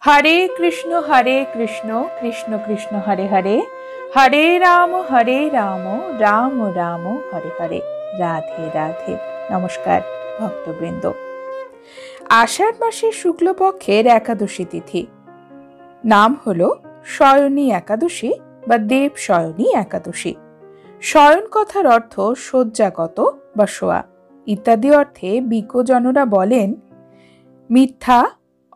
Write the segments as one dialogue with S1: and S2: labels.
S1: हरे कृष्ण कृष्ण कृष्ण हरे हरे, हरे राम राम राम हरे हरे। राधे राधे। नमस्कार भक्तबृंद। आषाढ़ मासेर शुक्लपक्षेर एकादशी तिथि नाम हलो शयनी एकादशी बा देवशयनी एकादशी। शयन कथार अर्थ शय्यागत बा शोया इत्यादि अर्थे बिज्ञजनरा बोलेन मिथ्या,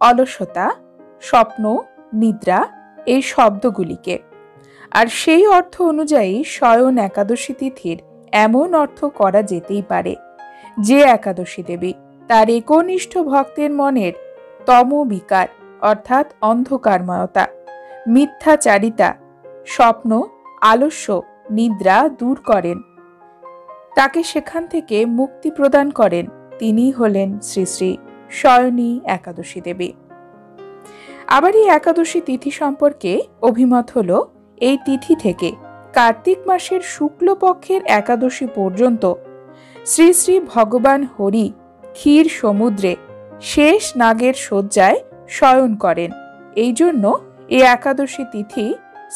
S1: अलसता, स्वप्न, निद्रा এই শব্দগুলিকে। আর সেই অর্থ অনুযায়ী শয়ন একাদশী তিথির এমন অর্থ করা যেতেই পারে যে একাদশী দেবী তার একনিষ্ঠ ভক্তের মনের তম বিকার অর্থাৎ অন্ধকারময়তা, মিথ্যাচারিতা, স্বপ্ন, আলস্য, নিদ্রা দূর করেন, তাকে সেখান থেকে মুক্তি প্রদান করেন। তিনি হলেন শ্রী শ্রী শয়নী একাদশী দেবী। আবার এই একাদশী তিথি সম্পর্কে অভিমত হলো এই তিথি থেকে কার্তিক মাসের শুক্লপক্ষের একাদশী পর্যন্ত শ্রী শ্রী ভগবান হরি ক্ষীর সমুদ্রে শেষ নাগের শয্যায় শয়ন করেন। এই জন্য এই একাদশী তিথি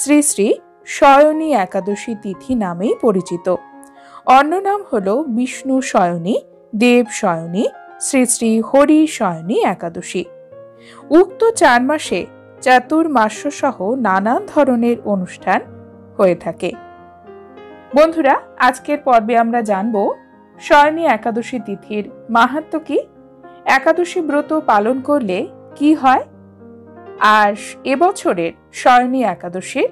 S1: শ্রী শ্রী শয়নী একাদশী তিথি নামেই পরিচিত। অন্য নাম হলো বিষ্ণু শয়নী, দেব শয়নী, শ্রী শ্রী হরি শয়নী একাদশী। উক্ত 4 মাসে চাতুর্মাস্য সহ নানান ধরনের অনুষ্ঠান হয়ে থাকে। বন্ধুরা, আজকের পর্বে আমরা জানব শয়নী একাদশী তিথির মাহাত্ম্য কি, একাদশী ব্রত পালন করলে কি হয়, আর এবছরের শয়নী একাদশীর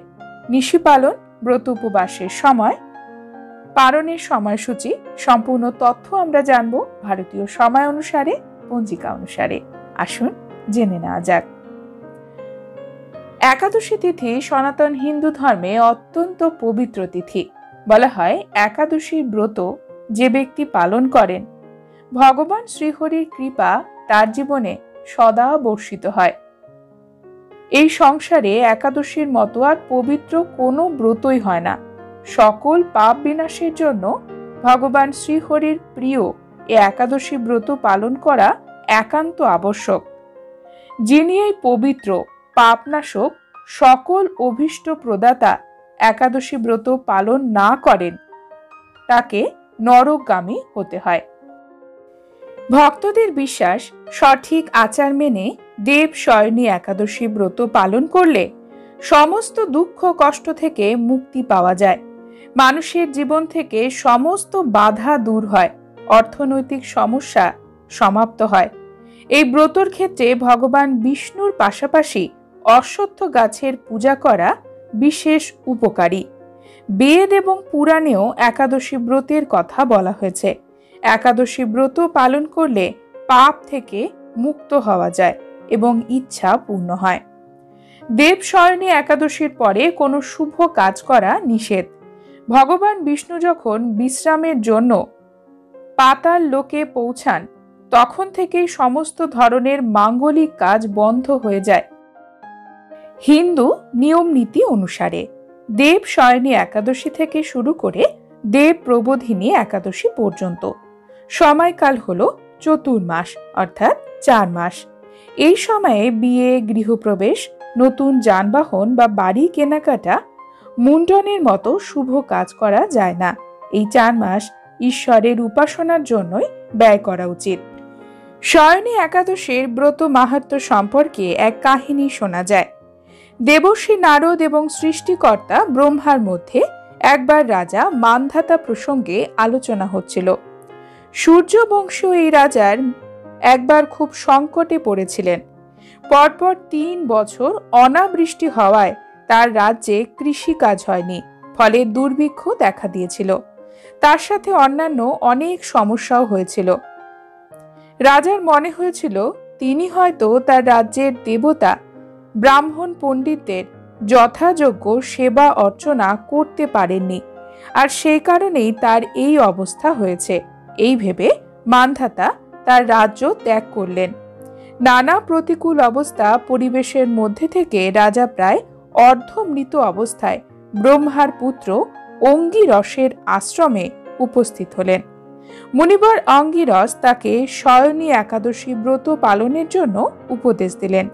S1: নিশি পালন, ব্রত উপবাসের সময়, পালনের সময়সূচি সম্পূর্ণ তথ্য আমরা জানব ভারতীয় সময় অনুসারে, পঞ্জিকা অনুসারে। আসুন জেনে নেওয়া যাক। একাদশী তিথি সনাতন হিন্দু ধর্মে অত্যন্ত পবিত্র তিথি। বলা হয় একাদশীর ব্রত যে ব্যক্তি পালন করেন ভগবান শ্রীহরির কৃপা তার জীবনে সদা বর্ষিত হয়। এই সংসারে একাদশীর মতো আর পবিত্র কোনো ব্রতই হয় না। সকল পাপ বিনাশের জন্য ভগবান শ্রীহরির প্রিয় এই একাদশী ব্রত পালন করা একান্ত আবশ্যক। যিনি এই পবিত্র পাপনাশক সকল অভীষ্ট প্রদাতা একাদশী ব্রত পালন না করেন তাকে নরকগামী হতে হয়। ভক্তদের বিশ্বাস সঠিক আচার মেনে দেবশয়নী একাদশী ব্রত পালন করলে সমস্ত দুঃখ কষ্ট থেকে মুক্তি পাওয়া যায়, মানুষের জীবন থেকে সমস্ত বাধা দূর হয়, অর্থনৈতিক সমস্যা সমাপ্ত হয়। এই ব্রতর ক্ষেত্রে ভগবান বিষ্ণুর পাশাপাশি অশ্বত্থ গাছের পূজা করা বিশেষ উপকারী। বেদ এবং পুরাণেও একাদশী ব্রতের কথা বলা হয়েছে। একাদশী ব্রত পালন করলে পাপ থেকে মুক্ত হওয়া যায় এবং ইচ্ছা পূর্ণ হয়। দেবশয়নী একাদশীর পরে কোনো শুভ কাজ করা নিষেধ। ভগবান বিষ্ণু যখন বিশ্রামের জন্য পাতাল লোকে পৌঁছান তখন থেকেই সমস্ত ধরনের মাঙ্গলিক কাজ বন্ধ হয়ে যায়। হিন্দু নিয়ম নীতি অনুসারে দেবশয়নী একাদশী থেকে শুরু করে দেব প্রবোধিনী একাদশী পর্যন্ত সময়কাল হলো চতুর্মাস অর্থাৎ 4 মাস। এই সময়ে বিয়ে, গৃহপ্রবেশ, নতুন যানবাহন বা বাড়ি কেনাকাটা, মুন্ডনের মতো শুভ কাজ করা যায় না। এই 4 মাস ঈশ্বরের উপাসনার জন্যই ব্যয় করা উচিত। শয়নী একাদশীর ব্রত মাহাত্ম্য সম্পর্কে এক কাহিনী শোনা যায়। দেবর্ষি নারদ এবং সৃষ্টিকর্তা ব্রহ্মার মধ্যে একবার রাজা মান্ধাতা প্রসঙ্গে আলোচনা হচ্ছিল। সূর্যবংশীয় এই রাজার একবার খুব সংকটে পড়েছিলেন। পরপর 3 বছর অনাবৃষ্টি হওয়ায় তার রাজ্যে কৃষিকাজ হয়নি, ফলে দুর্ভিক্ষ দেখা দিয়েছিল। তার সাথে অন্যান্য অনেক সমস্যাও হয়েছিল। রাজার মনে হয়েছিল তিনি হয়তো তার রাজ্যের দেবতা ব্রাহ্মণ পণ্ডিতদের যথাযোগ্য সেবা অর্চনা করতে পারেননি, আর সেই কারণেই তার এই অবস্থা হয়েছে। এই ভেবে মান্ধাতা তার রাজ্য ত্যাগ করলেন। নানা প্রতিকূল অবস্থা পরিবেশের মধ্যে থেকে রাজা প্রায় অর্ধমৃত অবস্থায় ব্রহ্মার পুত্র অঙ্গিরসের আশ্রমে উপস্থিত হলেন। মুনিবর অঙ্গিরস তাকে শয়নী একাদশী ব্রত পালনের জন্য উপদেশ দিলেন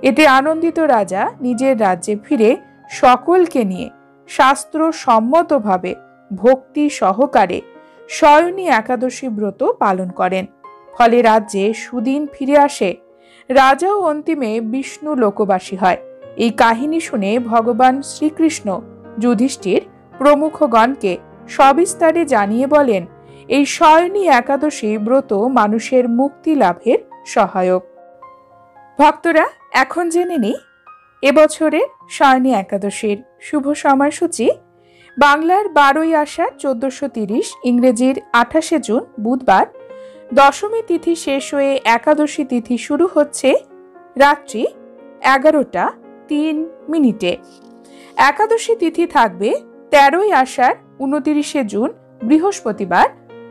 S1: এতে আনন্দিত রাজা নিজের রাজ্যে ফিরে সকলকে নিয়ে শাস্ত্র সম্মতভাবে ভক্তি সহকারে শয়নী একাদশী ব্রত পালন করেন। ফলে রাজ্যে সুদিন ফিরে আসে। রাজাও অন্তিমে বিষ্ণু লোকবাসী হয়। এই কাহিনী শুনে ভগবান শ্রীকৃষ্ণ যুধিষ্ঠির প্রমুখগণকে সবিস্তারে জানিয়ে বলেন, এই শয়নী একাদশী ব্রত মানুষের মুক্তি লাভের সহায়ক। ভক্তরা, এখন জেনে নিই এবছরের শয়নী একাদশীর শুভ সময়সূচি। বাংলার 12ই আষাঢ় 1430, ইংরেজির 28শে জুন বুধবার দশমী তিথি শেষ হয়ে একাদশী তিথি শুরু হচ্ছে রাত্রি 11:03। একাদশী তিথি থাকবে 13ই আষাঢ় 29শে জুন বৃহস্পতিবার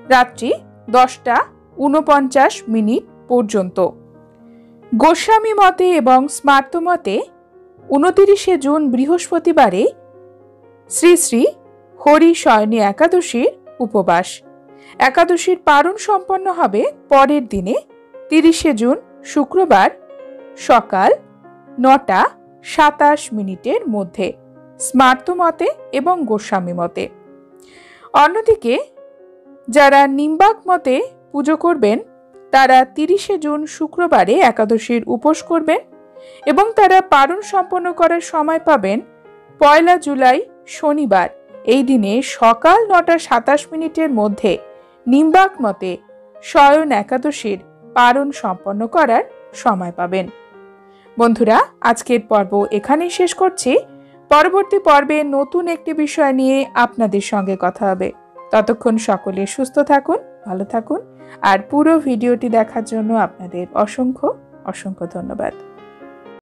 S1: রাত্রি 10:49 পর্যন্ত। গোস্বামী মতে এবং স্মার্ত মতে 29শে জুন বৃহস্পতিবারে শ্রী শ্রী হরি শয়নী একাদশীর উপবাস। একাদশীর পারণ সম্পন্ন হবে পরের দিনে 30শে জুন শুক্রবার সকাল 9:27 মধ্যে স্মার্ত মতে এবং গোস্বামী মতে। অন্যদিকে যারা নিম্বাক মতে পুজো করবেন তারা 30শে জুন শুক্রবারে একাদশীর উপোস করবেন এবং তারা পারণ সম্পন্ন করার সময় পাবেন 1 জুলাই শনিবার। এই দিনে সকাল 9:27 মধ্যে নিম্বাক মতে শয়ন একাদশীর পারণ সম্পন্ন করার সময় পাবেন। বন্ধুরা, আজকের পর্ব এখানেই শেষ করছি। পরবর্তী পর্বে নতুন একটি বিষয় নিয়ে আপনাদের সঙ্গে কথা হবে। ততক্ষণ সকলে সুস্থ থাকুন, ভালো থাকুন, আর পুরো ভিডিওটি দেখার জন্য আপনাদের অসংখ্য অসংখ্য ধন্যবাদ।